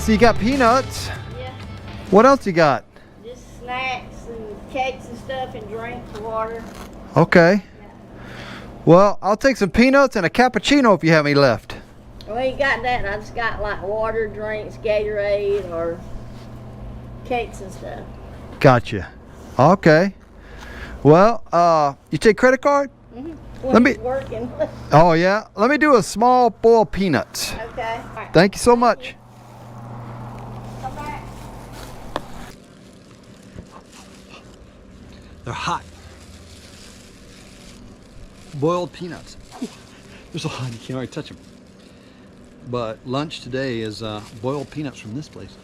so you got peanuts. Yeah. What else you got? Just snacks and cakes and stuff and drinks, water. Okay. Yeah. Well, I'll take some peanuts and a cappuccino if you have any left. Well, you got that. I just got like water, drinks, Gatorade, or cakes and stuff. Gotcha. Okay. Well, you take credit card? Mm-hmm. Let me. Working. Oh yeah. Let me do a small bowl of peanuts. Okay. All right. Thank you so much. Come back. They're hot. Boiled peanuts. They're so hot you can't already touch them. But lunch today is boiled peanuts from this place.